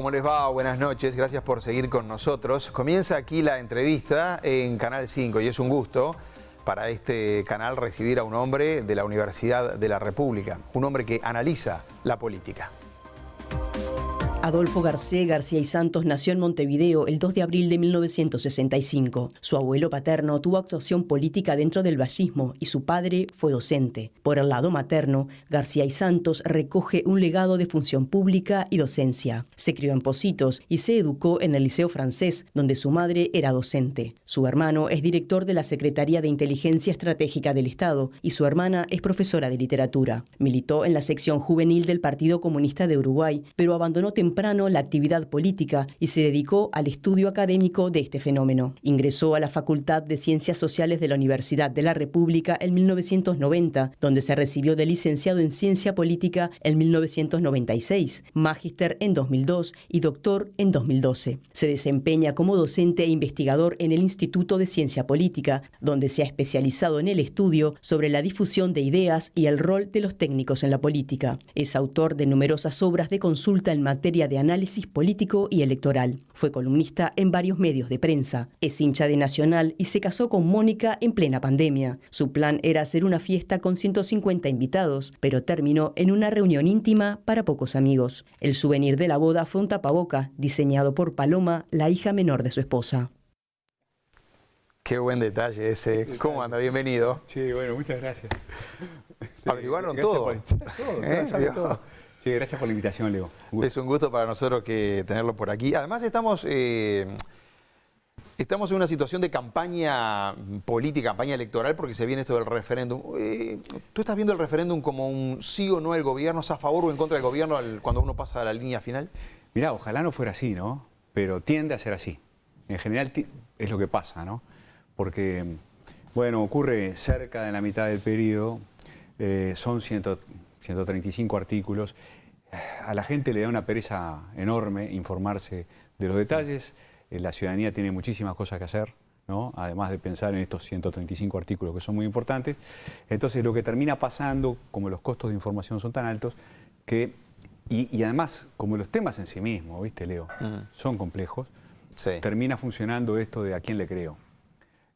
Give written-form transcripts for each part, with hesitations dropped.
¿Cómo les va? Buenas noches, gracias por seguir con nosotros. Comienza aquí la entrevista en Canal 5 y es un gusto para este canal recibir a un hombre de la Universidad de la República, un hombre que analiza la política. Adolfo García y Santos nació en Montevideo el 2 de abril de 1965. Su abuelo paterno tuvo actuación política dentro del vallismo y su padre fue docente. Por el lado materno, García y Santos recoge un legado de función pública y docencia. Se crió en Pocitos y se educó en el Liceo Francés, donde su madre era docente. Su hermano es director de la Secretaría de Inteligencia Estratégica del Estado y su hermana es profesora de literatura. Militó en la sección juvenil del Partido Comunista de Uruguay, pero abandonó temprano la actividad política y se dedicó al estudio académico de este fenómeno. Ingresó a la Facultad de Ciencias Sociales de la Universidad de la República en 1990, donde se recibió de licenciado en Ciencia Política en 1996, magíster en 2002 y doctor en 2012. Se desempeña como docente e investigador en el Instituto de Ciencia Política, donde se ha especializado en el estudio sobre la difusión de ideas y el rol de los técnicos en la política. Es autor de numerosas obras de consulta en materia de análisis político y electoral. Fue columnista en varios medios de prensa. Es hincha de Nacional y se casó con Mónica en plena pandemia. Su plan era hacer una fiesta con 150 invitados, pero terminó en una reunión íntima para pocos amigos. El souvenir de la boda fue un tapaboca diseñado por Paloma, la hija menor de su esposa. Qué buen detalle ese. ¿Cómo anda? Bienvenido. Sí, bueno, muchas gracias. Averiguaron todo. Todo. Sí, gracias por la invitación, Leo. Es un gusto para nosotros tenerlo por aquí. Además estamos en una situación de campaña política, campaña electoral, porque se viene esto del referéndum. ¿Tú estás viendo el referéndum como un sí o no del gobierno? ¿Es a favor o en contra del gobierno cuando uno pasa a la línea final? Mirá, ojalá no fuera así, ¿no? Pero tiende a ser así. En general es lo que pasa, ¿no? Porque, bueno, ocurre cerca de la mitad del periodo, son 135 artículos. A la gente le da una pereza enorme informarse de los detalles. La ciudadanía tiene muchísimas cosas que hacer, ¿no? Además de pensar en estos 135 artículos que son muy importantes. Entonces lo que termina pasando, como los costos de información son tan altos, y además como los temas en sí mismos, ¿viste, Leo? Son complejos, sí. Termina funcionando esto de a quién le creo.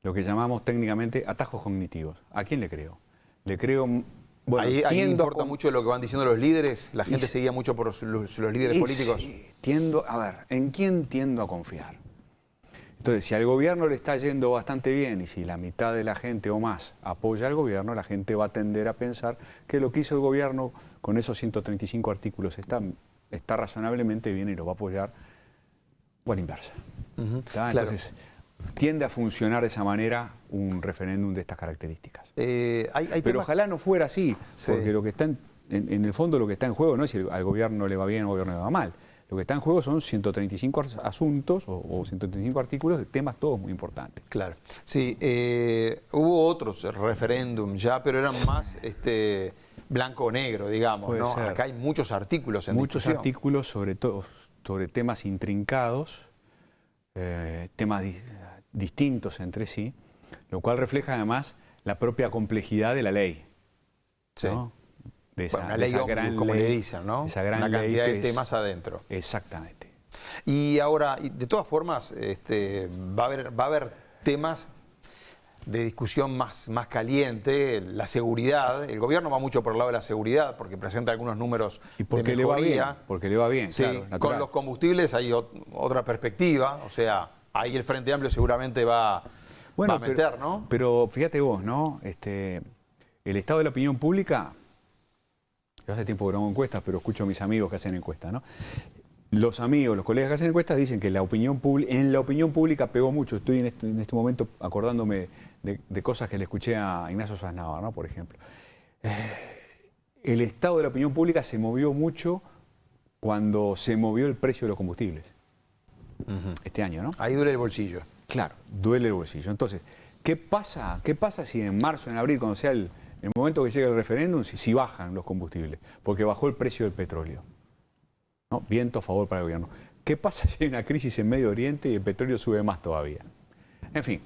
Lo que llamamos técnicamente atajos cognitivos. ¿A quién le creo? Le creo... Bueno, ahí importa mucho lo que van diciendo los líderes. La gente seguía mucho por los líderes políticos. ¿En quién tiendo a confiar? Entonces, si al gobierno le está yendo bastante bien y si la mitad de la gente o más apoya al gobierno, la gente va a tender a pensar que lo que hizo el gobierno con esos 135 artículos está razonablemente bien y lo va a apoyar o a la inversa. Claro. Entonces, tiende a funcionar de esa manera un referéndum de estas características. Pero ojalá no fuera así, sí. Porque lo que está en el fondo lo que está en juego no es si al gobierno le va bien o al gobierno le va mal. Lo que está en juego son 135 asuntos o 135 artículos de temas todos muy importantes. Claro. Sí, hubo otros referéndums ya, pero eran más blanco o negro, digamos, Puede ¿no? ser. Acá hay muchos artículos en Muchos discusión. artículos sobre temas intrincados, temas distintos entre sí, lo cual refleja además la propia complejidad de la ley. Sí. ¿no? Una ley ómnibus, como le dicen, ¿no? Esa gran una ley cantidad de es, temas adentro. Exactamente. Y ahora, de todas formas, va a haber temas de discusión más caliente, la seguridad. El gobierno va mucho por el lado de la seguridad porque presenta algunos números y porque de le va mejoría. bien, porque le va bien, sí, claro, con natural. los combustibles hay otra perspectiva, o sea, ahí el Frente Amplio seguramente va a meter, ¿no? Pero fíjate vos, ¿no? El estado de la opinión pública, yo hace tiempo que no hago encuestas, pero escucho a mis amigos que hacen encuestas, ¿no? Los colegas que hacen encuestas dicen que en la opinión pública pegó mucho. Estoy en este momento acordándome de cosas que le escuché a Ignacio Sasnava, ¿no? Por ejemplo. El estado de la opinión pública se movió mucho cuando se movió el precio de los combustibles. Este año, ¿no? Ahí duele el bolsillo. Claro, duele el bolsillo. Entonces, ¿qué pasa si en marzo, en abril, cuando sea el momento que llegue el referéndum, si bajan los combustibles? Porque bajó el precio del petróleo. ¿No? Viento a favor para el gobierno. ¿Qué pasa si hay una crisis en Medio Oriente y el petróleo sube más todavía? En fin,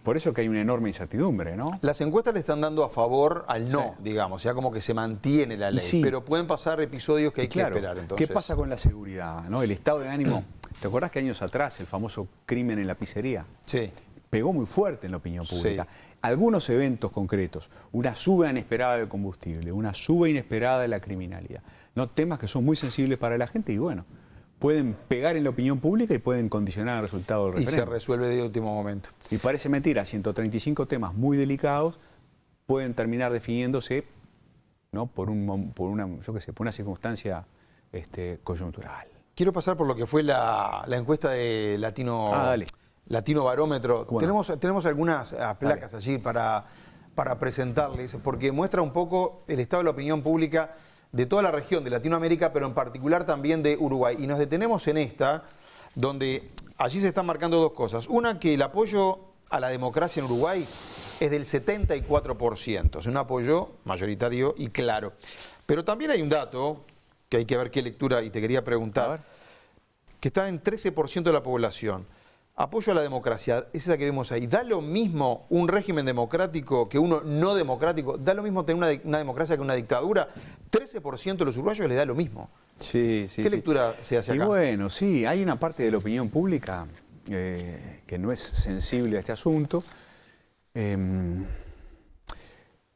por eso que hay una enorme incertidumbre, ¿no? Las encuestas le están dando a favor al no, Sí. digamos, ya como que se mantiene la ley, sí. pero pueden pasar episodios que hay Claro, que esperar. Entonces, ¿qué pasa con la seguridad, ¿no? El estado de ánimo. ¿Te acordás que años atrás el famoso crimen en la pizzería Sí. pegó muy fuerte en la opinión pública? Sí. Algunos eventos concretos, una suba inesperada del combustible, una suba inesperada de la criminalidad, ¿no? Temas que son muy sensibles para la gente y bueno, pueden pegar en la opinión pública y pueden condicionar el resultado del Y se referéndum. resuelve de último momento. Y parece mentira, 135 temas muy delicados pueden terminar definiéndose, ¿no? por una circunstancia coyuntural. Quiero pasar por lo que fue la encuesta de Dale. Latino Barómetro. ¿Cómo no? Tenemos algunas placas allí para presentarles, porque muestra un poco el estado de la opinión pública de toda la región de Latinoamérica, pero en particular también de Uruguay. Y nos detenemos en esta, donde allí se están marcando dos cosas. Una, que el apoyo a la democracia en Uruguay es del 74%. Es un apoyo mayoritario y claro. Pero también hay un dato, que hay que ver qué lectura, y te quería A preguntar, ver. que está en 13% de la población. Apoyo a la democracia, es esa que vemos ahí. ¿Da lo mismo un régimen democrático que uno no democrático? ¿Da lo mismo tener una democracia que una dictadura? 13% de los uruguayos le da lo mismo. Sí, sí. ¿Qué sí. lectura se hace Y acá? bueno, sí, hay una parte de la opinión pública que no es sensible a este asunto.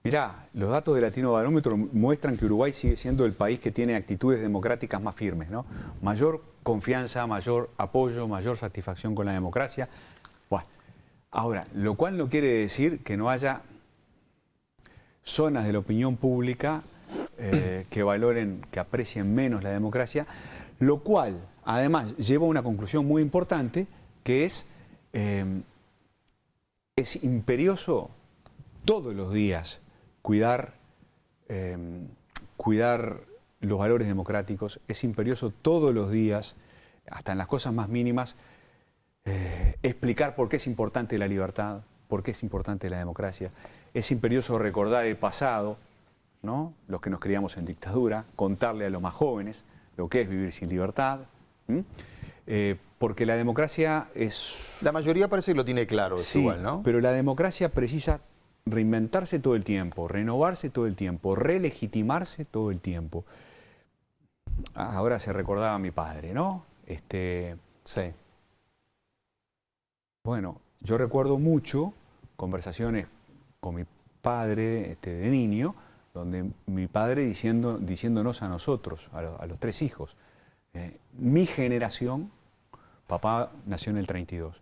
Mirá, los datos de Latino Barómetro muestran que Uruguay sigue siendo el país que tiene actitudes democráticas más firmes, ¿no? Mayor confianza, mayor apoyo, mayor satisfacción con la democracia. Bueno, ahora, lo cual no quiere decir que no haya zonas de la opinión pública que valoren, que aprecien menos la democracia, lo cual además lleva a una conclusión muy importante, que es imperioso todos los días cuidar los valores democráticos, es imperioso todos los días, hasta en las cosas más mínimas, explicar por qué es importante la libertad, por qué es importante la democracia. Es imperioso recordar el pasado, ¿no? Los que nos criamos en dictadura, contarle a los más jóvenes lo que es vivir sin libertad, porque la democracia es... La mayoría parece que lo tiene claro, es Sí, igual, ¿no? pero la democracia precisa reinventarse todo el tiempo, renovarse todo el tiempo, relegitimarse todo el tiempo. Ahora se recordaba a mi padre, ¿no? Sí. Bueno, yo recuerdo mucho conversaciones con mi padre de niño, donde mi padre diciéndonos a nosotros, a los tres hijos, mi generación, papá nació en el 32,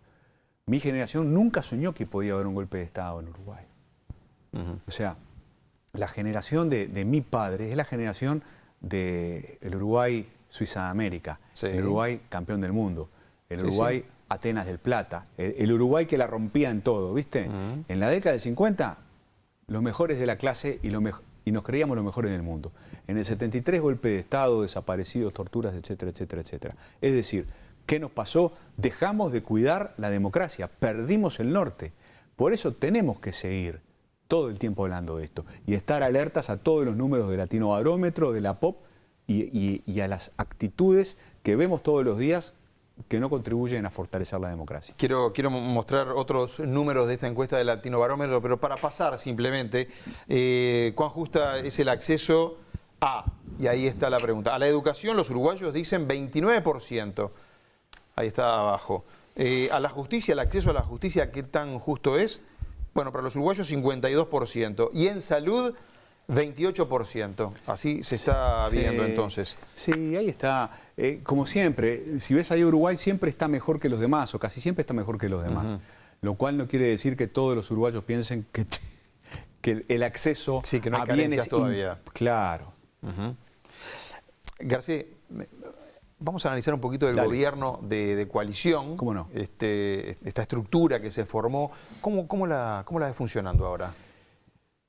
mi generación nunca soñó que podía haber un golpe de Estado en Uruguay. O sea, la generación de mi padre es la generación del Uruguay Suiza de América, Sí. el Uruguay campeón del mundo, el Sí, Uruguay sí. Atenas del Plata, el Uruguay que la rompía en todo, ¿viste? En la década del 50, los mejores de la clase y nos creíamos los mejores del mundo. En el 73, golpe de Estado, desaparecidos, torturas, etcétera, etcétera, etcétera. Es decir, ¿qué nos pasó? Dejamos de cuidar la democracia, perdimos el norte. Por eso tenemos que seguir todo el tiempo hablando de esto y estar alertas a todos los números de Latino Barómetro, de la POP y a las actitudes que vemos todos los días que no contribuyen a fortalecer la democracia. Quiero mostrar otros números de esta encuesta de Latino Barómetro, pero para pasar simplemente, ¿cuán justa es el acceso a? Y ahí está la pregunta. A la educación los uruguayos dicen 29%. Ahí está abajo. A la justicia, el acceso a la justicia, ¿qué tan justo es? Bueno, para los uruguayos 52%. Y en salud, 28%. Así se está viendo entonces. Sí, ahí está. Como siempre, si ves ahí Uruguay siempre está mejor que los demás, o casi siempre está mejor que los demás. Lo cual no quiere decir que todos los uruguayos piensen que el acceso Sí, que no hay a bienes... carencias todavía. Claro. García, vamos a analizar un poquito del Dale. gobierno de coalición. ¿Cómo no? Esta estructura que se formó. ¿Cómo la ves funcionando ahora?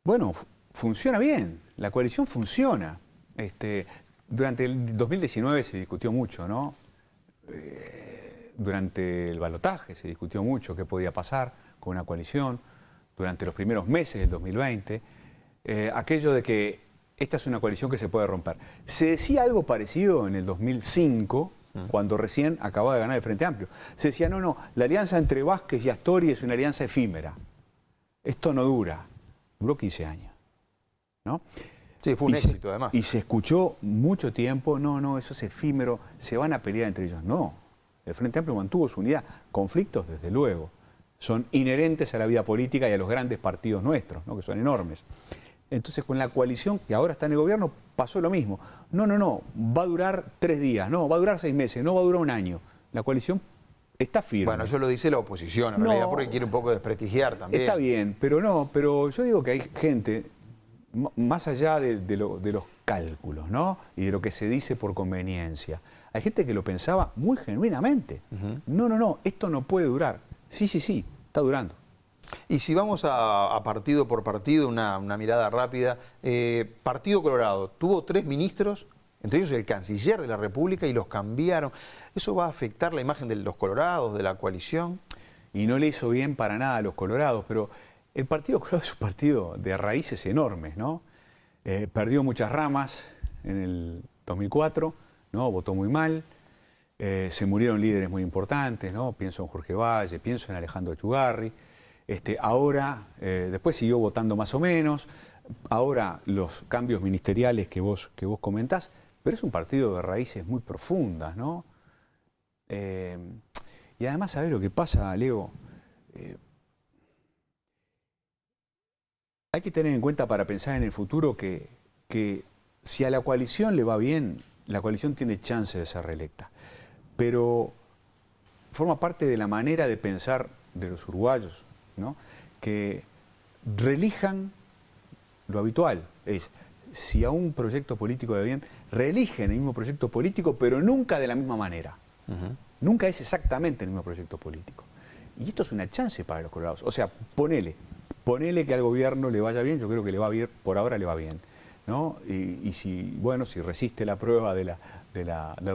Bueno, funciona bien, la coalición funciona. Durante el 2019 se discutió mucho, ¿no? Durante el balotaje se discutió mucho qué podía pasar con una coalición. Durante los primeros meses del 2020, aquello de que esta es una coalición que se puede romper. Se decía algo parecido en el 2005, cuando recién acababa de ganar el Frente Amplio. Se decía, no, la alianza entre Vázquez y Astori es una alianza efímera. Esto no dura. Duró 15 años, ¿no? Sí, fue un éxito además. Y se escuchó mucho tiempo, no, eso es efímero, se van a pelear entre ellos. No, el Frente Amplio mantuvo su unidad. Conflictos, desde luego, son inherentes a la vida política y a los grandes partidos nuestros, ¿no? Que son enormes. Entonces, con la coalición que ahora está en el gobierno, pasó lo mismo. No, va a durar 3 días, no, va a durar 6 meses, no va a durar un año. La coalición está firme. Bueno, eso lo dice la oposición, en realidad, porque quiere un poco desprestigiar también. Está bien, pero yo digo que hay gente, más allá de los cálculos, ¿no? Y de lo que se dice por conveniencia. Hay gente que lo pensaba muy genuinamente. No, esto no puede durar. Sí, está durando. Y si vamos a partido por partido, una mirada rápida, Partido Colorado tuvo 3 ministros, entre ellos el canciller de la República, y los cambiaron. ¿Eso va a afectar la imagen de los colorados, de la coalición? Y no le hizo bien para nada a los colorados, pero el Partido Colorado es un partido de raíces enormes, ¿no? Perdió muchas ramas en el 2004, ¿no? Votó muy mal. Se murieron líderes muy importantes, ¿no? Pienso en Jorge Valle, pienso en Alejandro Echugarri. Ahora, después siguió votando más o menos, ahora los cambios ministeriales que vos comentás, pero es un partido de raíces muy profundas, ¿no? Y además, ¿sabés lo que pasa, Leo? Hay que tener en cuenta para pensar en el futuro que si a la coalición le va bien, la coalición tiene chance de ser reelecta, pero forma parte de la manera de pensar de los uruguayos, ¿no? Que reelijan lo habitual, es si a un proyecto político le va bien, reeligen el mismo proyecto político, pero nunca de la misma manera. Nunca es exactamente el mismo proyecto político. Y esto es una chance para los colorados. O sea, ponele que al gobierno le vaya bien, yo creo que le va bien, por ahora le va bien, ¿no? Y si resiste la prueba del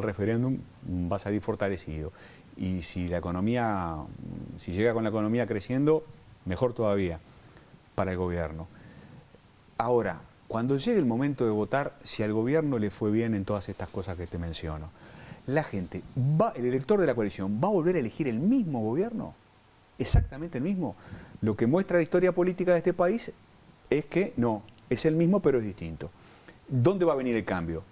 referéndum, va a salir fortalecido. Y si llega con la economía creciendo, mejor todavía para el gobierno. Ahora, cuando llegue el momento de votar, si al gobierno le fue bien en todas estas cosas que te menciono, la gente, el elector de la coalición, ¿va a volver a elegir el mismo gobierno? ¿Exactamente el mismo? Lo que muestra la historia política de este país es que no, es el mismo pero es distinto. ¿Dónde va a venir el cambio?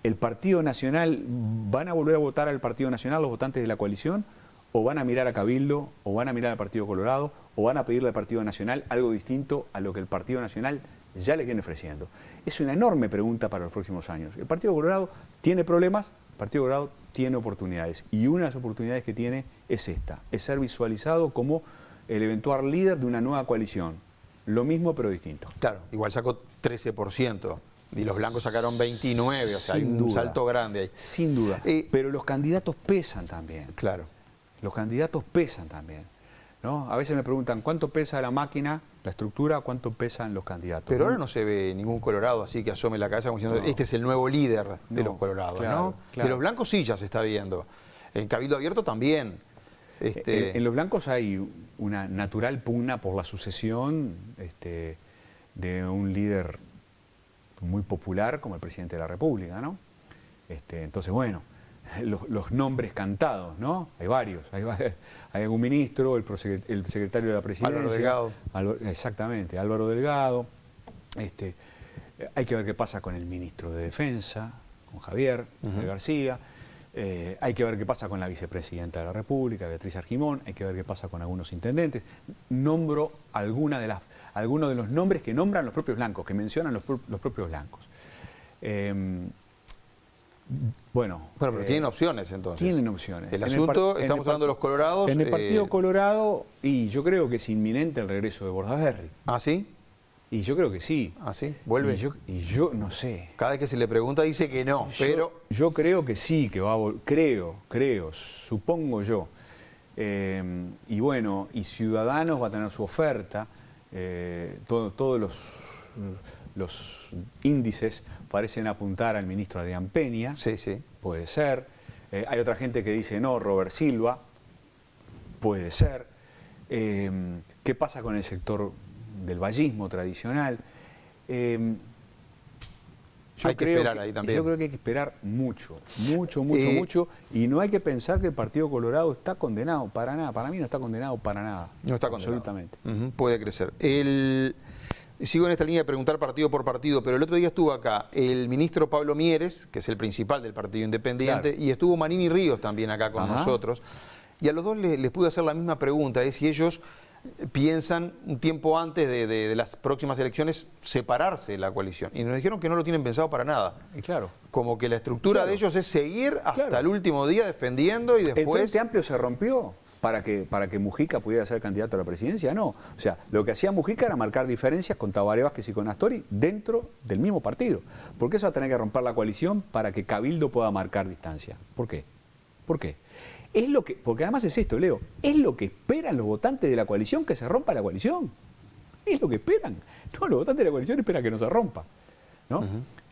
¿El Partido Nacional, van a volver a votar al Partido Nacional los votantes de la coalición? ¿O van a mirar a Cabildo? ¿O van a mirar al Partido Colorado? ¿O van a pedirle al Partido Nacional algo distinto a lo que el Partido Nacional ya les viene ofreciendo? Es una enorme pregunta para los próximos años. El Partido Colorado tiene problemas, el Partido Colorado tiene oportunidades. Y una de las oportunidades que tiene es esta, es ser visualizado como el eventual líder de una nueva coalición. Lo mismo pero distinto. Claro, igual sacó 13%. Y los blancos sacaron 29%, o sea, hay un salto grande ahí. Sin duda. Pero los candidatos pesan también. Claro. Los candidatos pesan también, ¿no? A veces me preguntan, ¿cuánto pesa la máquina, la estructura, cuánto pesan los candidatos? Pero ahora no se ve ningún colorado así que asome la cabeza como diciendo, este es el nuevo líder de los colorados, claro, ¿no? Claro. De los blancos sí ya se está viendo. En Cabildo Abierto también. En los blancos hay una natural pugna por la sucesión de un líder muy popular como el presidente de la República, ¿no? Entonces, bueno, los nombres cantados, ¿no? Hay varios. Hay algún ministro, el secretario de la Presidencia. Álvaro Delgado. Exactamente, Álvaro Delgado. Hay que ver qué pasa con el ministro de Defensa, con Javier García. Hay que ver qué pasa con la vicepresidenta de la República, Beatriz Argimón. Hay que ver qué pasa con algunos intendentes. Nombro algunos de los nombres que nombran los propios blancos, que mencionan los propios blancos. Bueno, pero tienen opciones entonces. Tienen opciones. El asunto, estamos hablando de los colorados. En el Partido Colorado, y yo creo que es inminente el regreso de Bordaberry. ¿Ah, sí? Y yo creo que sí. ¿Ah, sí? ¿Vuelve? Y yo no sé. Cada vez que se le pregunta dice que no, pero... Yo creo que sí, que va a volver. Creo, supongo yo. Y bueno, y Ciudadanos va a tener su oferta. Todos los índices parecen apuntar al ministro Adrián Peña. Sí, sí. Puede ser. Hay otra gente que dice no, Robert Silva. Puede ser. ¿Qué pasa con el sector del vallismo tradicional? Hay que esperar ahí también. Yo creo que hay que esperar mucho, mucho, y no hay que pensar que el Partido Colorado está condenado, para nada. Para mí no está condenado para nada. No está condenado. Absolutamente. Puede crecer. Sigo en esta línea de preguntar partido por partido, pero el otro día estuvo acá el ministro Pablo Mieres, que es el principal del Partido Independiente, y estuvo Manini Ríos también acá con nosotros. Y a los dos les pude hacer la misma pregunta, es si ellos piensan un tiempo antes de las próximas elecciones separarse de la coalición. Y nos dijeron que no lo tienen pensado para nada. Y claro. Como que la estructura de ellos es seguir hasta el último día defendiendo y después... ¿El Frente Amplio se rompió para que Mujica pudiera ser candidato a la presidencia? No. O sea, lo que hacía Mujica era marcar diferencias con Tabaré Vázquez y con Astori dentro del mismo partido. Porque eso va a tener que romper la coalición para que Cabildo pueda marcar distancia. ¿Por qué? ¿Por qué? Porque además es esto, Leo, es lo que esperan los votantes de la coalición, que se rompa la coalición. Es lo que esperan. No, los votantes de la coalición esperan que no se rompa, ¿no?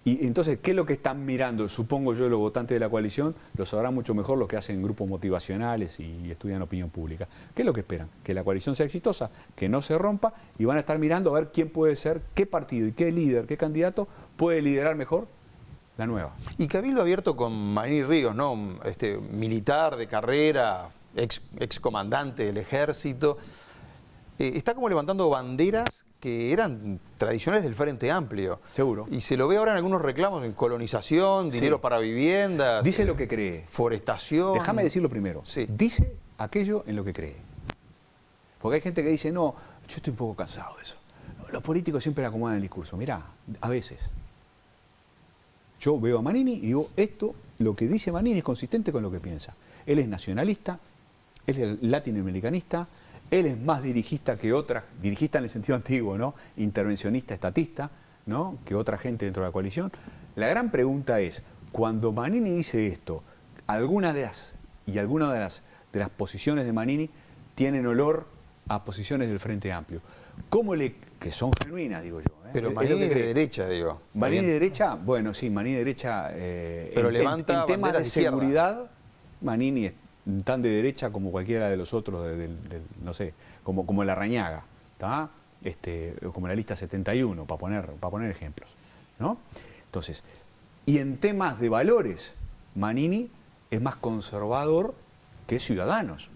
Y entonces, ¿qué es lo que están mirando? Supongo yo, los votantes de la coalición, lo sabrán mucho mejor los que hacen grupos motivacionales y estudian opinión pública. ¿Qué es lo que esperan? Que la coalición sea exitosa, que no se rompa, y van a estar mirando a ver quién puede ser, qué partido y qué líder, qué candidato puede liderar mejor la nueva. Y Cabildo abierto con Manini Ríos, ¿no? Militar de carrera, ex comandante del ejército, está como levantando banderas que eran tradicionales del Frente Amplio. Seguro. Y se lo ve ahora en algunos reclamos, en colonización, dinero para viviendas. Dice lo que cree. Forestación. Déjame decirlo primero. Sí. Dice aquello en lo que cree. Porque hay gente que dice, no, yo estoy un poco cansado de eso. Los políticos siempre acomodan el discurso. Mirá, a veces. Yo veo a Manini y digo, lo que dice Manini es consistente con lo que piensa. Él es nacionalista, él es latinoamericanista, él es más dirigista que otras, dirigista en el sentido antiguo, ¿no? Intervencionista, estatista, ¿no? Que otra gente dentro de la coalición. La gran pregunta es, cuando Manini dice esto, algunas de las posiciones de Manini tienen olor a posiciones del Frente Amplio. Que son genuinas, digo yo. Pero Manini es de derecha, digo. Manini de derecha, bueno, sí, Manini de derecha. Pero levanta en temas de izquierda. seguridad, Manini es tan de derecha como cualquiera de los otros, no sé, como la Rañaga, ¿tá? Como la lista 71, para poner ejemplos, ¿no? Entonces, y en temas de valores, Manini es más conservador que Ciudadanos,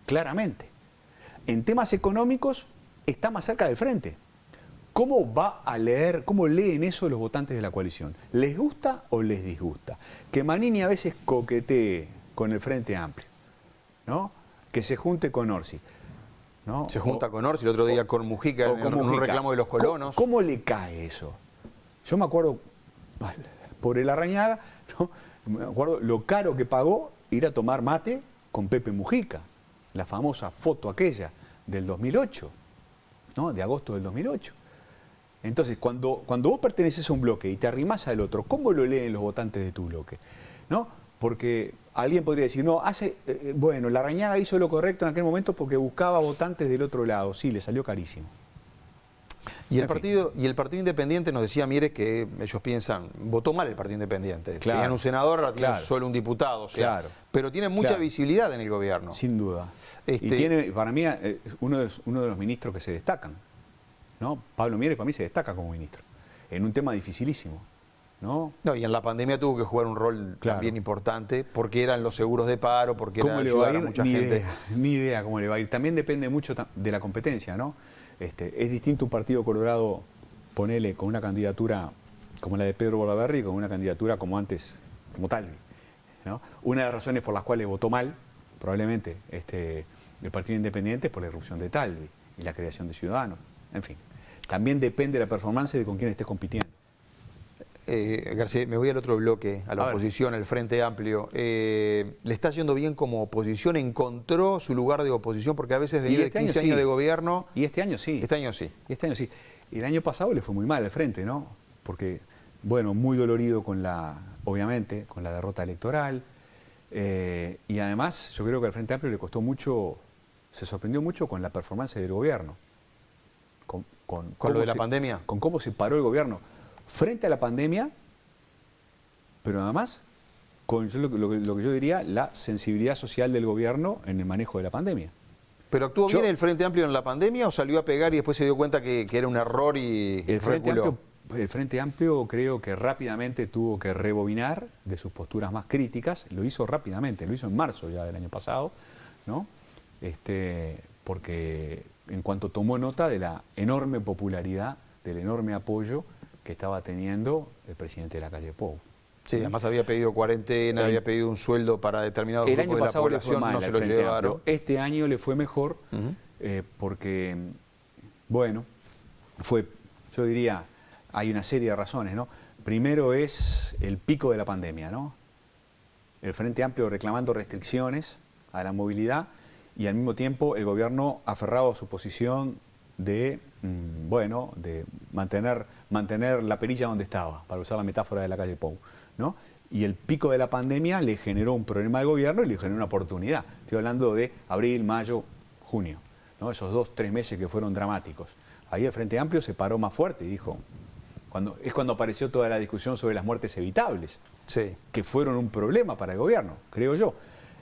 claramente. En temas económicos, está más cerca del frente. ¿Cómo leen eso los votantes de la coalición? ¿Les gusta o les disgusta? Que Manini a veces coquetee con el Frente Amplio, ¿no? Que se junte con Orsi, ¿no? Se junta con Orsi, el otro día con Mujica, en un reclamo de los colonos. ¿Cómo le cae eso? Yo me acuerdo, por el Arrañaga, ¿no? Me acuerdo lo caro que pagó ir a tomar mate con Pepe Mujica, la famosa foto aquella del 2008, ¿no? De agosto del 2008. Entonces, cuando vos perteneces a un bloque y te arrimás al otro, ¿cómo lo leen los votantes de tu bloque? ¿No? Porque alguien podría decir, no, bueno, la Rañaga hizo lo correcto en aquel momento porque buscaba votantes del otro lado. Sí, le salió carísimo. Y el partido Independiente, nos decía Mieres que ellos piensan, votó mal el Partido Independiente. Claro. Tenían un senador, ahora tienen solo un diputado. O sea, pero tienen mucha visibilidad en el gobierno. Sin duda. Y tiene, para mí, uno de los ministros que se destacan, ¿no? Pablo Mieres para mí se destaca como ministro, en un tema dificilísimo, ¿no? Y en la pandemia tuvo que jugar un rol también importante, porque eran los seguros de paro, porque era ayudar a mucha gente. Ni idea cómo le va a ir. También depende mucho de la competencia, ¿no? Es distinto un partido Colorado, ponele, con una candidatura como la de Pedro Bordaberry, con una candidatura como antes, como Talvi, ¿no? Una de las razones por las cuales votó mal, probablemente, el Partido Independiente es por la irrupción de Talvi y la creación de Ciudadanos. En fin, también depende de la performance de con quién estés compitiendo. García, me voy al otro bloque, a la oposición, al Frente Amplio. ¿Le está yendo bien como oposición? ¿Encontró su lugar de oposición? Porque a veces venía de 15 años de gobierno. Y este año sí. Este año sí. Y este año sí. Y el año pasado le fue muy mal al Frente, ¿no? Porque, bueno, muy dolorido obviamente, con la derrota electoral. Y además, yo creo que al Frente Amplio le costó mucho, se sorprendió mucho con la performance del gobierno. ¿Con lo de la pandemia? Con cómo se paró el gobierno frente a la pandemia, pero además con lo que yo diría la sensibilidad social del gobierno en el manejo de la pandemia. ¿Pero actuó bien el Frente Amplio en la pandemia o salió a pegar y después se dio cuenta que era un error y el Frente reculó? Amplio el Frente Amplio creo que rápidamente tuvo que rebobinar de sus posturas más críticas, lo hizo rápidamente, lo hizo en marzo ya del año pasado, ¿no? Porque en cuanto tomó nota de la enorme popularidad, del enorme apoyo que estaba teniendo el presidente de la calle Pou. Sí, además había pedido cuarentena, había pedido un sueldo para determinados grupos de la población, no se lo llevaron. Este año le fue mejor porque, bueno, yo diría, hay una serie de razones, ¿no? Primero es el pico de la pandemia, ¿no? El Frente Amplio reclamando restricciones a la movilidad y al mismo tiempo el gobierno aferrado a su posición de, de mantener la perilla donde estaba, para usar la metáfora de la calle Pou, ¿no? Y el pico de la pandemia le generó un problema al gobierno y le generó una oportunidad. Estoy hablando de abril, mayo, junio, ¿no? Esos 2-3 meses que fueron dramáticos. Ahí el Frente Amplio se paró más fuerte y dijo, cuando apareció toda la discusión sobre las muertes evitables, sí, que fueron un problema para el gobierno, creo yo.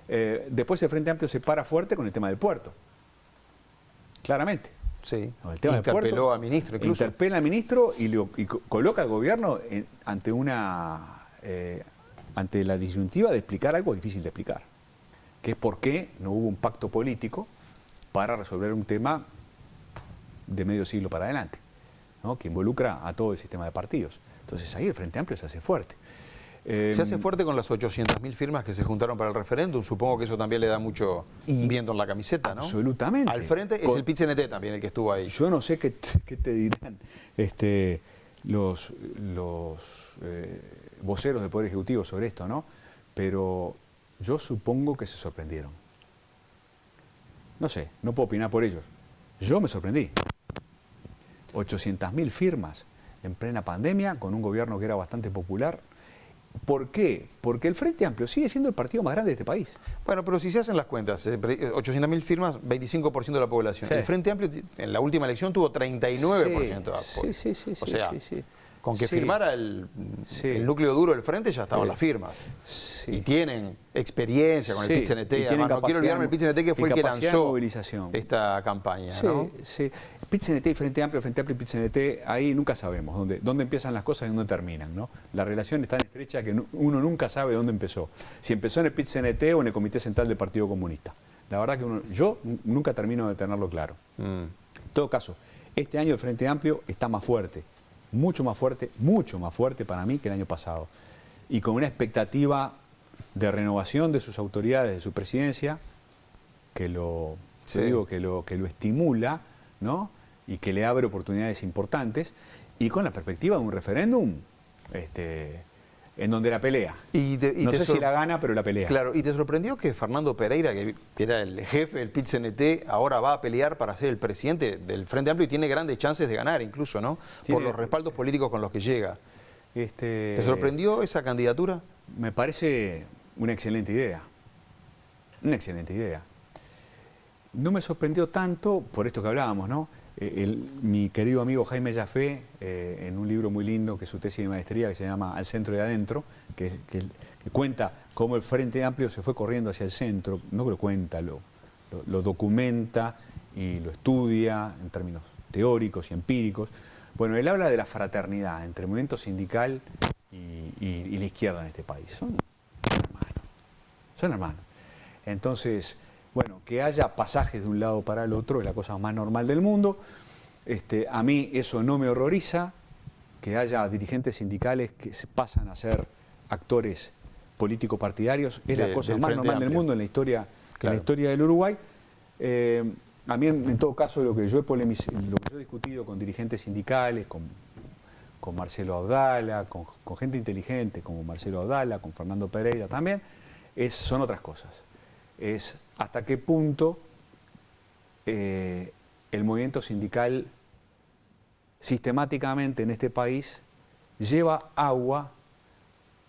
Después el Frente Amplio se para fuerte con el tema del puerto, claramente. Sí, no, el tema interpeló del puerto, al ministro incluso. Interpela al ministro y coloca al gobierno ante la disyuntiva de explicar algo difícil de explicar, que es por qué no hubo un pacto político para resolver un tema de medio siglo para adelante, ¿no? Que involucra a todo el sistema de partidos. Entonces ahí el Frente Amplio se hace fuerte. Se hace fuerte con las 800.000 firmas que se juntaron para el referéndum. Supongo que eso también le da mucho viento en la camiseta, ¿no? Absolutamente. Al frente es el PIT-CNT también el que estuvo ahí. Yo no sé qué te dirán los voceros del Poder Ejecutivo sobre esto, ¿no? Pero yo supongo que se sorprendieron. No sé, no puedo opinar por ellos. Yo me sorprendí. 800.000 firmas en plena pandemia, con un gobierno que era bastante popular. ¿Por qué? Porque el Frente Amplio sigue siendo el partido más grande de este país. Bueno, pero si se hacen las cuentas, 800.000 firmas, 25% de la población. Sí. El Frente Amplio en la última elección tuvo 39% de apoyo. Sí, o sea, sí. con que firmara el núcleo duro del Frente ya estaban las firmas. Sí. Y tienen experiencia con el PIT-CNT. Además, no quiero olvidarme el PIT-CNT que fue el que lanzó esta campaña, ¿no? Sí. PIT-CNT y Frente Amplio y PIT-CNT, ahí nunca sabemos dónde empiezan las cosas y dónde terminan, ¿no? La relación es tan estrecha que uno nunca sabe dónde empezó. Si empezó en el PIT-CNT o en el Comité Central del Partido Comunista. La verdad que yo nunca termino de tenerlo claro. En todo caso, este año el Frente Amplio está más fuerte, mucho más fuerte para mí que el año pasado. Y con una expectativa de renovación de sus autoridades, de su presidencia, que lo estimula, ¿no? Y que le abre oportunidades importantes, y con la perspectiva de un referéndum en donde la pelea. No sé si la gana, pero la pelea. Claro, ¿y te sorprendió que Fernando Pereira, que era el jefe del PIT-CNT, ahora va a pelear para ser el presidente del Frente Amplio y tiene grandes chances de ganar incluso, ¿no? Por los respaldos políticos con los que llega. ¿Te sorprendió esa candidatura? Me parece una excelente idea. Una excelente idea. No me sorprendió tanto por esto que hablábamos, ¿no? Mi querido amigo Jaime Jafé, en un libro muy lindo que es su tesis de maestría, que se llama Al centro y adentro, que cuenta cómo el Frente Amplio se fue corriendo hacia el centro, no que lo cuenta, lo documenta y lo estudia en términos teóricos y empíricos. Bueno, él habla de la fraternidad entre el movimiento sindical y la izquierda en este país. Son hermanos. Entonces, bueno, que haya pasajes de un lado para el otro es la cosa más normal del mundo. A mí eso no me horroriza, que haya dirigentes sindicales que se pasan a ser actores político-partidarios, es la cosa más normal del mundo en la historia, claro, en la historia del Uruguay. A mí, en todo caso, lo que yo he discutido con dirigentes sindicales, con Marcelo Abdala, con gente inteligente como Marcelo Abdala, con Fernando Pereira también, son otras cosas. Es hasta qué punto el movimiento sindical sistemáticamente en este país lleva agua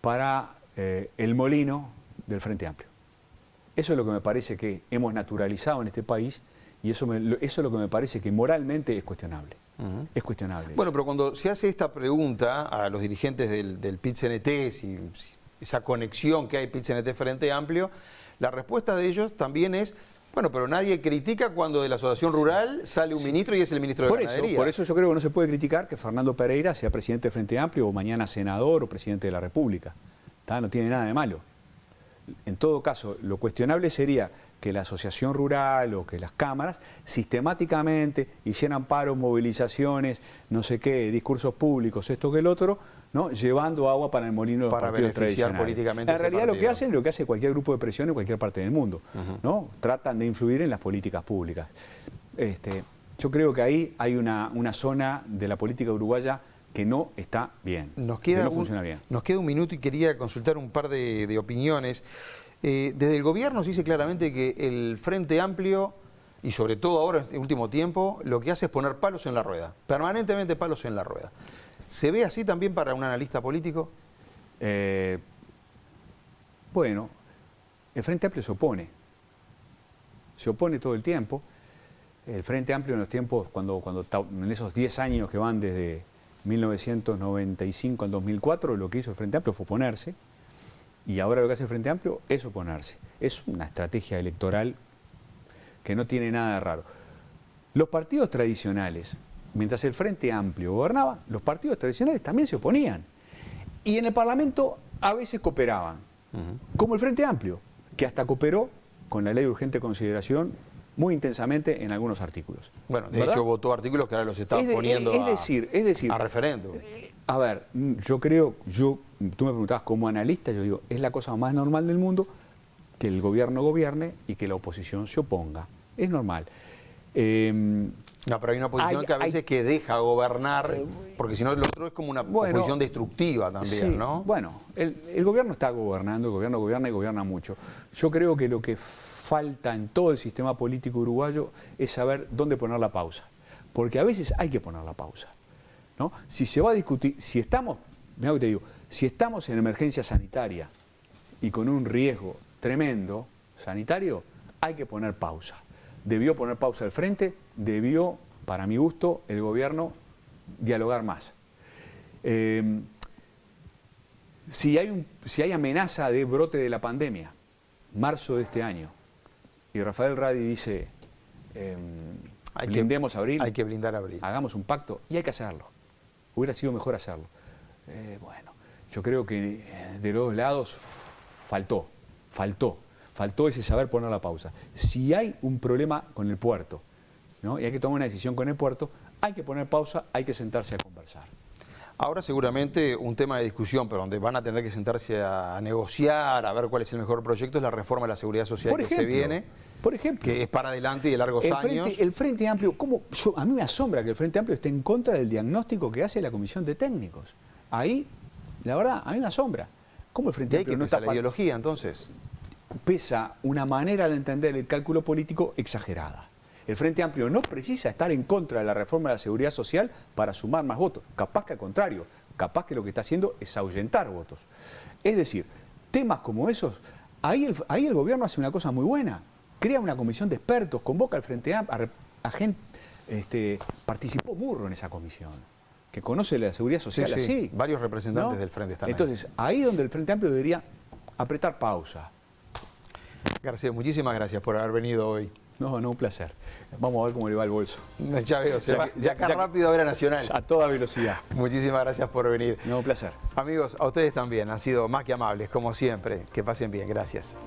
para el molino del Frente Amplio. Eso es lo que me parece que hemos naturalizado en este país y eso es lo que me parece que moralmente es cuestionable. Es cuestionable. Bueno, pero cuando se hace esta pregunta a los dirigentes del PIT-CNT, si esa conexión que hay PIT-CNT Frente Amplio, la respuesta de ellos también es Bueno, pero nadie critica cuando de la Asociación Rural sale un ministro y es el ministro de Ganadería. Por eso yo creo que no se puede criticar que Fernando Pereira sea presidente del Frente Amplio o mañana senador o presidente de la República. ¿Tá? No tiene nada de malo. En todo caso, lo cuestionable sería que la Asociación Rural o que las cámaras sistemáticamente hicieran paros, movilizaciones, no sé qué, discursos públicos, esto que el otro, ¿no? Llevando agua para el molino de los partidos tradicionales. Políticamente en realidad lo que hacen es lo que hace cualquier grupo de presión en cualquier parte del mundo, ¿no? Tratan de influir en las políticas públicas. Yo creo que ahí hay una zona de la política uruguaya que no está bien, que no funciona bien. Nos queda un minuto y quería consultar un par de opiniones. Desde el gobierno se dice claramente que el Frente Amplio, y sobre todo ahora en este último tiempo, lo que hace es poner palos en la rueda, permanentemente palos en la rueda. ¿Se ve así también para un analista político? Bueno, el Frente Amplio se opone todo el tiempo. El Frente Amplio en los tiempos, en esos 10 años que van desde 1995 al 2004, lo que hizo el Frente Amplio fue oponerse, y ahora lo que hace el Frente Amplio es oponerse. Es una estrategia electoral que no tiene nada de raro. Los partidos tradicionales, mientras el Frente Amplio gobernaba, los partidos tradicionales también se oponían. Y en el Parlamento a veces cooperaban, como el Frente Amplio, que hasta cooperó con la ley de urgente consideración muy intensamente en algunos artículos. Bueno, de hecho votó artículos que ahora los está poniendo a referéndum. A ver, tú me preguntabas como analista, yo digo, es la cosa más normal del mundo que el gobierno gobierne y que la oposición se oponga. Es normal. No, pero hay una oposición que a veces que deja gobernar, porque si no lo otro es como una oposición destructiva también, sí, ¿no? Bueno, el gobierno está gobernando, el gobierno gobierna y gobierna mucho. Yo creo que lo que falta en todo el sistema político uruguayo es saber dónde poner la pausa. Porque a veces hay que poner la pausa, ¿no? Si se va a discutir, si estamos en emergencia sanitaria y con un riesgo tremendo sanitario, hay que poner pausa. Debió poner pausa el Frente, debió, para mi gusto, el gobierno dialogar más. Si hay amenaza de brote de la pandemia, marzo de este año, y Rafael Radi dice, blindemos abril, hay que blindar abril, hagamos un pacto, y hay que hacerlo. Hubiera sido mejor hacerlo. Bueno, yo creo que de los dos lados faltó ese saber poner la pausa. Si hay un problema con el puerto, ¿no? Y hay que tomar una decisión con el puerto, hay que poner pausa, hay que sentarse a conversar. Ahora seguramente un tema de discusión, pero donde van a tener que sentarse a negociar, a ver cuál es el mejor proyecto, es la reforma de la seguridad social que se viene, por ejemplo, que es para adelante y de largos años. El Frente Amplio, a mí me asombra que el Frente Amplio esté en contra del diagnóstico que hace la Comisión de Técnicos. Ahí, la verdad, a mí me asombra. ¿Cómo el Frente Amplio no está la ideología, entonces? Pesa una manera de entender el cálculo político exagerada. El Frente Amplio no precisa estar en contra de la reforma de la seguridad social para sumar más votos. Capaz que al contrario, capaz que lo que está haciendo es ahuyentar votos. Es decir, temas como esos, ahí el gobierno hace una cosa muy buena. Crea una comisión de expertos, convoca al Frente Amplio, a gente, participó Murro en esa comisión, que conoce la seguridad social así. Varios representantes, ¿no?, del Frente están Entonces, ahí donde el Frente Amplio debería apretar pausa. García, muchísimas gracias por haber venido hoy. No, un placer. Vamos a ver cómo le va el bolso. Ya veo, ya rápido a ver a Nacional. A toda velocidad. Muchísimas gracias por venir. Un placer. Amigos, a ustedes también, han sido más que amables, como siempre. Que pasen bien, gracias.